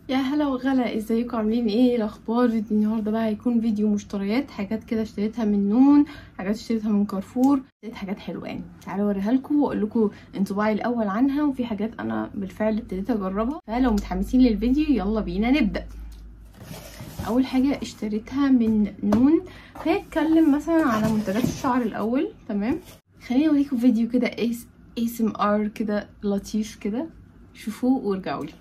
يا هلا وغلا، ازيكم؟ عاملين ايه؟ الاخبار؟ النهارده بقى هيكون فيديو مشتريات، حاجات كده اشتريتها من نون، حاجات اشتريتها من كارفور، اشتريت حاجات حلوه يعني. تعالوا اوريها لكم واقول لكم انطباعي الاول عنها، وفي حاجات انا بالفعل ابتديت اجربها. فلو متحمسين للفيديو يلا بينا نبدا. اول حاجه اشتريتها من نون، هنتكلم مثلا على منتجات الشعر الاول. تمام، خليني اوريكم فيديو كده ASMR كده لطيف كده، شوفوه وارجعوا لي.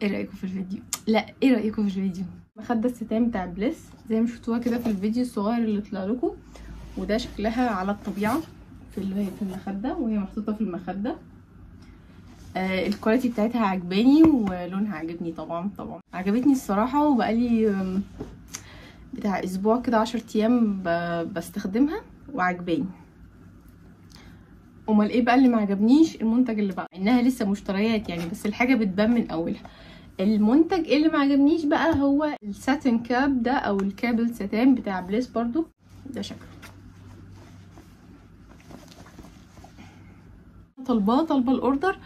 ايه رايكم في الفيديو؟ لا، ايه رايكم في الفيديو؟ مخده الستان بتاع بليس زي ما شفتوها كده في الفيديو الصغير اللي طلع لكم، وده شكلها على الطبيعه في المخده وهي محطوطه في المخده. الكواليتي بتاعتها عجباني ولونها عجبني، طبعا عجبتني الصراحه. وبقالي بتاع اسبوع كده 10 ايام بستخدمها وعجباني. امال ايه بقى اللي ما عجبنيش؟ المنتج اللي بقى انها لسه مشتريات يعني، بس الحاجه بتبان من اولها. المنتج اللي ما عجبنيش بقى هو الساتين كاب ده، او الكاب الستان بتاع بليس برضو. ده شكله طالبه الاوردر.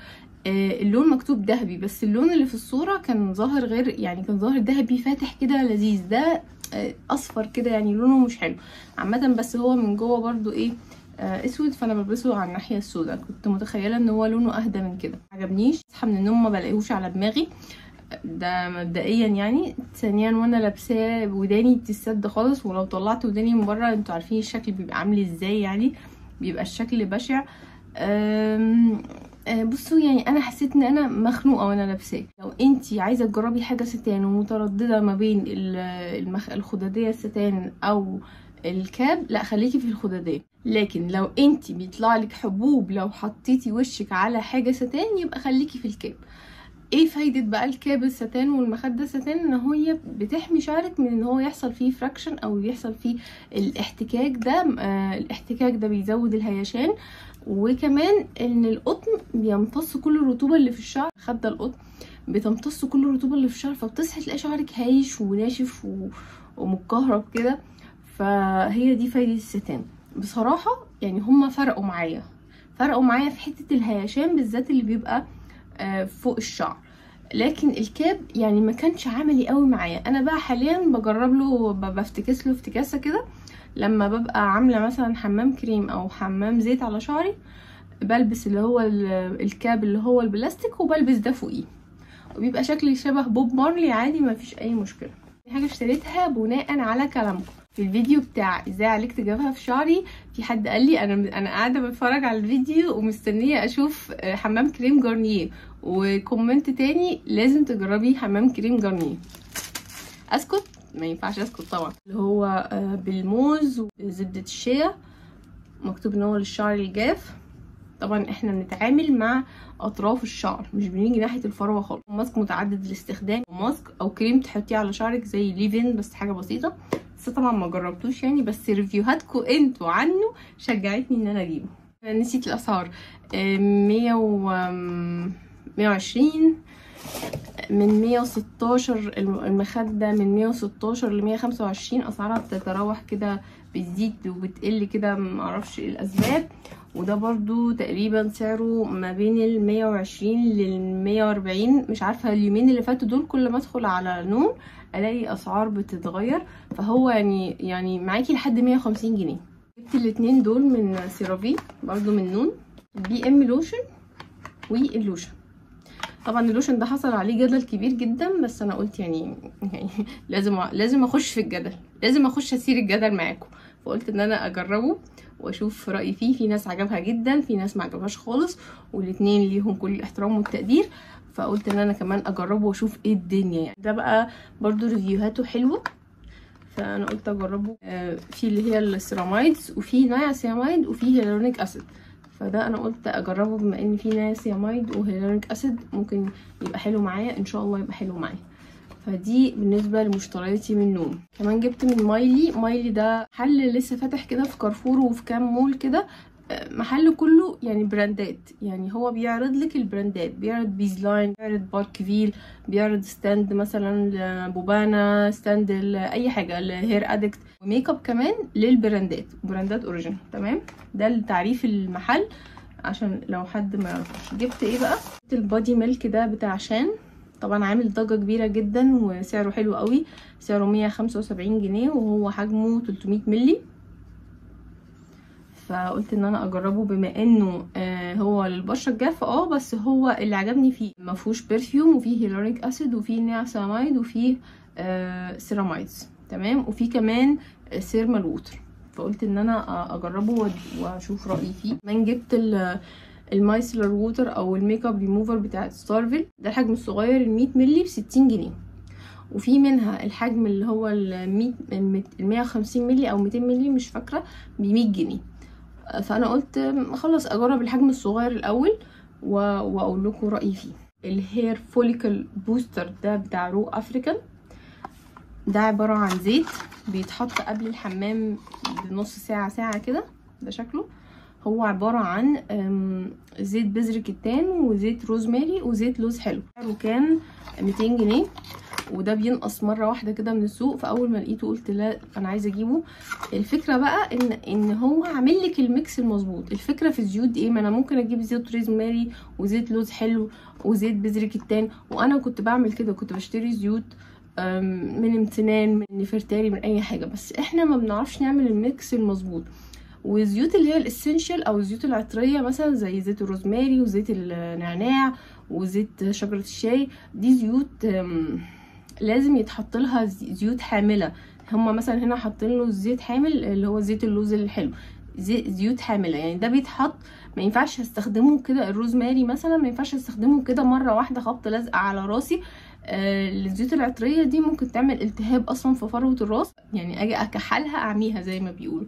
اللون مكتوب ذهبي، بس اللون اللي في الصوره كان ظاهر غير، يعني كان ظاهر ذهبي فاتح كده لذيذ. ده اصفر كده يعني، لونه مش حلو عامه. بس هو من جوه برضو ايه، اسود، فانا بلبسه على الناحيه السوداء. كنت متخيله ان هو لونه اهدى من كده. عجبنيش، اصحى من النوم ما بلاقيهوش على دماغي، ده مبدئيا يعني. ثانيا وانا لابساه وداني بتسد خالص، ولو طلعت وداني من بره انتوا عارفين الشكل بيبقى عامل ازاي يعني، بيبقى الشكل بشع. بصوا يعني انا حسيت ان انا مخنوقه وانا لابساه. لو انتي عايزه تجربي حاجه ستان ومتردده ما بين الخداديه الستان او الكاب، لا خليكي في الخداديه. لكن لو انتي بيطلع لك حبوب لو حطيتي وشك على حاجه ستان، يبقى خليكي في الكاب. ايه فايدة بقى الكاب الستان والمخدة الستان؟ ان هي بتحمي شعرك من ان هو يحصل فيه فراكشن او يحصل فيه الاحتكاك ده. الاحتكاك ده بيزود الهيشان، وكمان ان القطن بيمتص كل الرطوبة اللي في الشعر. مخدة القطن بتمتص كل الرطوبة اللي في الشعر، فبتصحي تلاقي شعرك هايش وناشف ومتكهرب كده. فهي دي فايدة الستان بصراحة يعني. هما فرقوا معايا في حتة الهيشان بالذات اللي بيبقى فوق الشعر. لكن الكاب يعني ما كانش عملي قوي معايا. انا بقى حاليا بجرب له، بفتكس له افتكاسه كده لما ببقى عامله مثلا حمام كريم او حمام زيت على شعري، بلبس اللي هو الكاب اللي هو البلاستيك، وبلبس ده فوقيه، وبيبقى شكلي شبه بوب مارلي عادي، ما فيش اي مشكله. دي حاجه اشتريتها بناء على كلامكم في الفيديو بتاع ازاي عالجت جبهة في شعري. في حد قال لي، انا قاعده بتفرج على الفيديو ومستنيه اشوف حمام كريم جارنيه، وكومنت تاني لازم تجربي حمام كريم جارنيه. اسكت؟ ما ينفعش اسكت طبعا. اللي هو بالموز وزبده الشيا، مكتوب ان هو للشعر الجاف. طبعا احنا بنتعامل مع اطراف الشعر، مش بنيجي ناحيه الفروه خالص. ماسك متعدد الاستخدام، ماسك او كريم تحطيه على شعرك زي ليفين، بس حاجه بسيطه. بس طبعا ما جربتوش يعني، بس ريفيوهاتكم انتوا عنه شجعتني ان انا اجيبه. نسيت الاسعار. 120 من 116 المخده، من 116 ل 125. اسعارها بتتراوح كده، بتزيد وبتقل كده، معرفش ايه الاسباب. وده برضو تقريبا سعره ما بين 120 ل 140. مش عارفه، اليومين اللي فاتوا دول كل ما ادخل على نون الاقي اسعار بتتغير. فهو يعني معاكي لحد 150 جنيه. جبت الاتنين دول من سيرافي برضو من نون، البي ام لوشن واللوشن. طبعا اللوشن ده حصل عليه جدل كبير جدا، بس انا قلت يعني لازم اخش في الجدل، لازم اخش اسير الجدل معاكم. فقلت ان انا اجربه واشوف رايي فيه. في ناس عجبها جدا، في ناس ما عجبهاش خالص، والاتنين ليهم كل الاحترام والتقدير. فقلت ان انا كمان اجربه واشوف ايه الدنيا يعني. ده بقى برضو ريفيوهاته حلوه، فانا قلت اجربه. في اللي هي السيرامايدز، وفي ناياسيامايد، وفي هيالورونيك اسيد. فده انا قلت اجربه بما ان في ناياسيامايد وهيالورونيك اسيد، ممكن يبقى حلو معايا ان شاء الله، يبقى حلو معايا. فدي بالنسبه لمشترياتي من نوم. كمان جبت من مايلي ده محل لسه فاتح كده في كارفور وفي كام مول كده، محل كله يعني براندات، يعني هو بيعرض لك البراندات، بيعرض بيزلاين، بيعرض باركفيل، بيعرض ستاند مثلا بوبانا، ستاند اي حاجه، الهير ادكت، وميك اب كمان للبراندات، براندات اوريجينال. تمام، ده التعريف المحل عشان لو حد ما يعرفش. جبت ايه بقى؟ جبت البادي ميلك ده بتاع شان، طبعا عامل ضجه كبيره جدا وسعره حلو قوي، سعره 175 جنيه وهو حجمه 300 مللي. فقلت ان انا اجربه بما انه هو للبشره الجافه، بس هو اللي عجبني فيه ما فيهوش برفيوم، وفيه هيلوريك اسيد، وفيه نياسامايد، وفيه سيرامايدز. تمام، وفيه كمان سيرمال ووتر. فقلت ان انا اجربه واشوف رايي فيه. كمان جبت المايسلر ووتر او الميك اب ريموفر بتاعت ستارفل، ده الحجم الصغير ال 100 مللي ب 60 جنيه، وفي منها الحجم اللي هو ال 150 مللي او 200 مللي مش فاكره ب 100 جنيه. فانا قلت خلاص اجرب الحجم الصغير الاول واقول لكم رايي فيه. الهير فوليكل بوستر ده بتاع رو افريكان، ده عباره عن زيت بيتحط قبل الحمام بنص ساعه كده. ده شكله، هو عباره عن زيت بذر كتان وزيت روزماري وزيت لوز حلو. سعره كان 200 جنيه، وده بينقص مره واحده كده من السوق. فاول ما لقيته قلت لا انا عايزه اجيبه. الفكره بقى ان هو عامل لك الميكس المظبوط. الفكره في الزيوت ايه؟ ما انا ممكن اجيب زيت روزماري وزيت لوز حلو وزيت بذر كتان، وانا كنت بعمل كده، كنت بشتري زيوت من امتنان، من نفرتاري، من اي حاجه، بس احنا ما بنعرفش نعمل الميكس المظبوط. والزيوت اللي هي الاسينشال او الزيوت العطريه مثلا زي زيت الروزماري وزيت النعناع وزيت شجره الشاي، دي زيوت لازم يتحط لها زيوت حامله. هما مثلا هنا حاطين له زيت حامل اللي هو زيت اللوز الحلو، زيوت حامله، يعني ده بيتحط، ما ينفعش استخدمه كده. الروزماري مثلا ما ينفعش استخدمه كده مره واحده خبط لازقه على راسي. الزيوت العطريه دي ممكن تعمل التهاب اصلا في فروه الراس، يعني اجي اكحلها اعميها زي ما بيقولوا.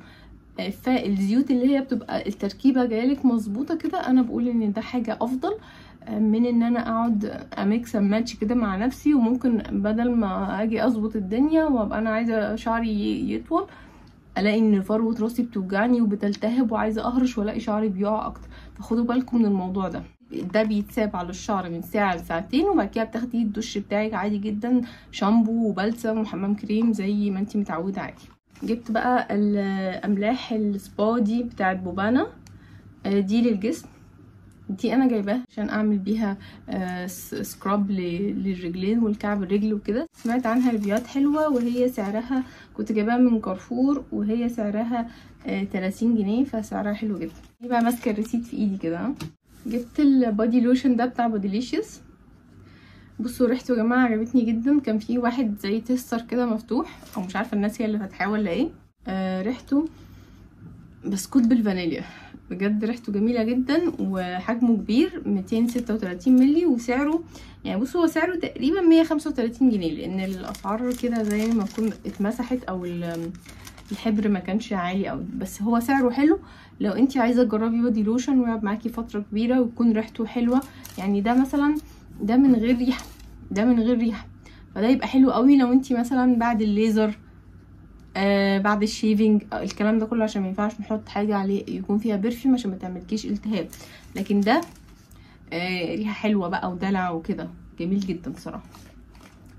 فالزيوت اللي هي بتبقى التركيبه جايلك مظبوطه كده، انا بقول ان ده حاجه افضل من ان انا اقعد اميكس ماتش كده مع نفسي. وممكن بدل ما اجي اظبط الدنيا وابقى انا عايزه شعري يطول، الاقي ان فروه راسي بتوجعني وبتلتهب وعايزه اهرش والاقي شعري بيقع اكتر. فخدوا بالكم من الموضوع ده. ده بيتساب على الشعر من ساعه لساعتين، وبعد كده بتاخدي الدش بتاعك عادي جدا، شامبو وبلسم وحمام كريم زي ما انتي متعوده عادي. جبت بقى الاملاح السبا دي بتاعت بوبانا، دي للجسم. دي انا جايباها عشان اعمل بيها سكراب للرجلين والكعب الرجل وكده. سمعت عنها ريفيوهات حلوه، وهي سعرها كنت جايباها من كارفور وهي سعرها 30 جنيه، فسعرها حلو جدا. دي بقى ماسكه الريسيت في ايدي كده. جبت البادي لوشن ده بتاع بوديليشيوس. بصوا ريحته يا جماعه عجبتني جدا. كان فيه واحد زي تستر كده مفتوح، او مش عارفه الناس هي اللي فاتحاه ولا ايه. ريحته بسكوت بالفانيليا، بجد ريحته جميله جدا وحجمه كبير 236 مللي. وسعره يعني بصوا هو سعره تقريبا 135 جنيه، لان الاسعار كده زي ما تكون اتمسحت او الحبر ما كانش عالي قوي، بس هو سعره حلو لو انت عايزه تجربي بودي لوشن ويقعد معاكي فتره كبيره ويكون ريحته حلوه. يعني ده مثلا ده من غير ريحه، ده من غير ريحه، فده يبقى حلو قوي لو انت مثلا بعد الليزر، بعد الشيفنج، الكلام ده كله، عشان ما ينفعش نحط حاجه عليه يكون فيها برفيوم عشان ما تعملكيش التهاب. لكن ده ريحه حلوه بقى ودلع وكده، جميل جدا بصراحه،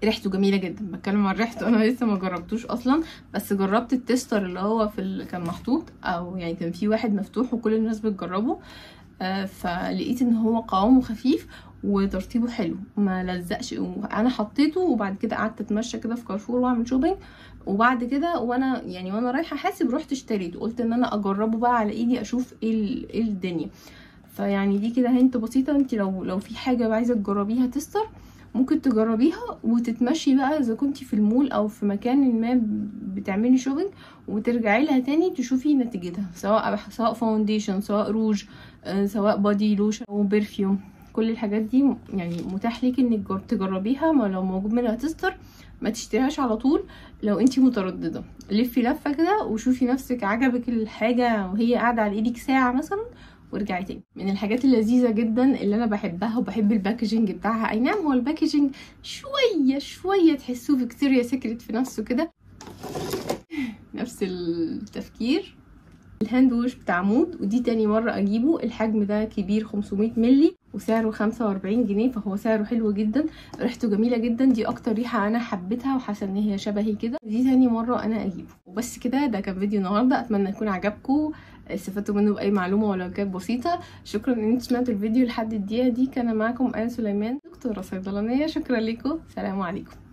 ريحته جميله جدا. بتكلم عن ريحته، انا لسه ما جربتوش اصلا، بس جربت التستر اللي هو كان محطوط، او يعني كان في واحد مفتوح وكل الناس بتجربه. فلقيت ان هو قوامه خفيف وترطيبه حلو، ما لزقش. انا حطيته وبعد كده قعدت اتمشى كده في كارفور واعمل شوبينج، وبعد كده وانا رايحه احاسب رحت اشتريته. قلت ان انا اجربه بقى على ايدي اشوف ايه الدنيا. فيعني دي كده هنت بسيطه. انت لو في حاجه عايزه تجربيها تستر ممكن تجربيها وتتمشي بقى اذا كنتي في المول او في مكان ما بتعملي شوبينج، وترجعي لها تاني تشوفي نتيجتها، سواء فاونديشن، سواء روج، سواء بادي لوشن او برفيوم. كل الحاجات دي يعني متاح ليكي انك تجربيها. ما لو موجود منها تستر ما تشتريهاش على طول. لو انتي متردده لفي لفه كده وشوفي نفسك عجبك الحاجه وهي قاعده على ايدك ساعه مثلا، وارجعي تاني. من الحاجات اللذيذه جدا اللي انا بحبها وبحب الباكجينج بتاعها. اي نعم هو الباكجينج شويه تحسوه فيكتوريا سيكريت في نفسه كده، نفس التفكير. الهاند ووش بتاع مود، ودي تاني مرة اجيبه. الحجم ده كبير 500 مللي وسعره 45 جنيه، فهو سعره حلو جدا، ريحته جميلة جدا. دي اكتر ريحة انا حبيتها وحاسة ان هي شبهي كده. دي تاني مرة انا اجيبه. وبس كده، ده كان فيديو النهاردة، اتمنى يكون عجبكم، استفدتوا منه باي معلومة ولو كانت بسيطة. شكرا ان انتوا سمعتوا الفيديو لحد الدقيقة دي. كان معاكم آية سليمان، دكتورة صيدلانية. شكرا لكم، سلام عليكم.